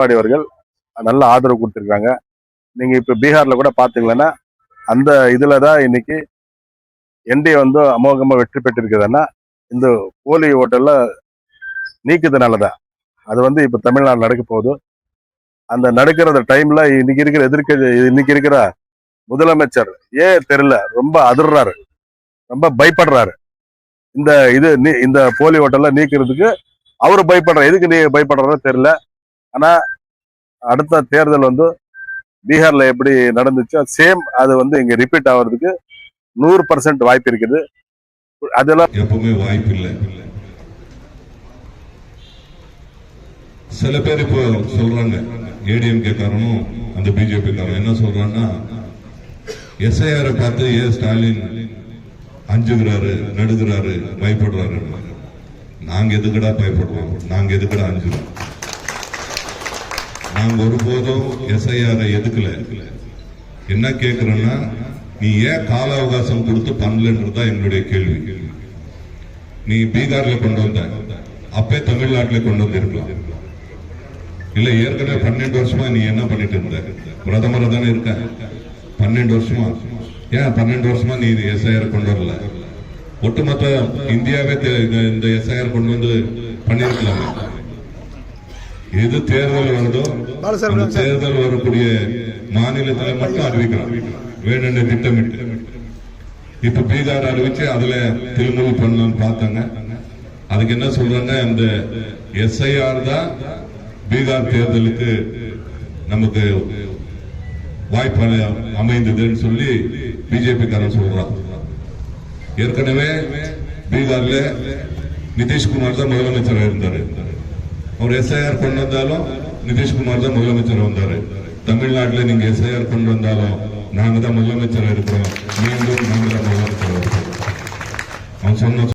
எடப்பாடி அவர்கள் நல்ல ஆதரவு கொடுத்துருக்காங்க. நீங்க இப்ப பீகார்ல கூட பாத்தீங்கன்னா அந்த இதுலதான் இன்னைக்கு என்டிஏ வந்து அமோகமா வெற்றி பெற்றிருக்குதுன்னா இந்த போலி ஓட்டல்ல நீக்குதுனாலதான். அது வந்து இப்ப தமிழ்நாடு நடக்க போகுது. அந்த நடக்கிற டைம்ல இன்னைக்கு இருக்கிற முதலமைச்சர் ஏன் தெரியல, ரொம்ப அதிர்றாரு, ரொம்ப பயப்படுறாரு. இந்த போலி ஓட்டல்ல நீக்கிறதுக்கு அவரு பயப்படுற, எதுக்கு நீ பயப்படுறாரு தெரியல. ஆனா அடுத்த தேர்தல் வந்து பீகார்ல எப்படி நடந்துச்சோ சேம் அது வந்து இங்க ரிப்பீட் ஆகிறதுக்கு 100% வாய்ப்பு இருக்குது. அதெல்லாம் எப்பவுமே வாய்ப்பு இல்லை. சில பேர் இப்போ சொல்றாங்க, ஏடிஎம்கே காரனும் அந்த பிஜேபி காரனும் என்ன சொல்றாங்கன்னா, எஸ்ஐஆரை பார்த்து ஏன் ஸ்டாலின் அஞ்சுகிறாரு, நடுகிறாரு, பயப்படுறாரு. நாங்க எதுக்கடா பயப்படுறோம், நாங்க எதுக்கடா அஞ்சுறோம்? நாங்க ஒருபோதும் எஸ்ஐஆரை எதுக்கல. என்ன கேட்கிறோம்னா, நீ ஏன் கால அவகாசம் கொடுத்து பண்ணலன்றதா எங்களுடைய கேள்வி. நீ பீகார்ல கொண்டு வந்த அப்பே தமிழ்நாட்டில் கொண்டு வந்திருக்கலாம். இல்ல ஏற்கனவே 12 வருஷமா நீ என்ன பண்ணிட்டு இருந்த? பிரதமரை தானே இருக்க. 12 வருஷமா ஏன் 12 வருஷமா நீ எஸ்ஐஆர் கொண்டு வரல? ஒட்டுமொத்த இந்தியாவே இந்த எஸ்ஐஆர் கொண்டு வந்து பண்ணிருக்கலாம். எது தேர்தல் வருதோ அந்த தேர்தல் வரக்கூடிய மாநிலத்தில் மட்டும் அறிவிக்கலாம் வேணும்னு திட்டமிட்டு. இப்ப பீகார் அறிவிச்சு அதுல திருமணம் பண்ணலாம்னு பார்த்தாங்க. அதுக்கு என்ன சொல்றாங்க, அந்த எஸ்ஐஆர் தான் பீகார் தேர்தலுக்கு நமக்கு வாய்ப்பு அமைந்ததுன்னு சொல்லி பிஜேபி காரன் சொல்றான். ஏற்கனவே பீகார்ல நிதிஷ்குமார் தான் முதலமைச்சராக இருந்தாரு. அவர் எஸ்ஐஆர் கொண்டு வந்தாலும் நிதிஷ்குமார் தான் முதலமைச்சர் வந்தாரு. தமிழ்நாட்டில் நீங்க எஸ்ஐஆர் கொண்டு வந்தாலும் நாங்க தான் முதலமைச்சராக இருக்கிறோம், மீண்டும் நாங்க தான் முதலமைச்சராக இருக்கிறோம். அவன் சொன்ன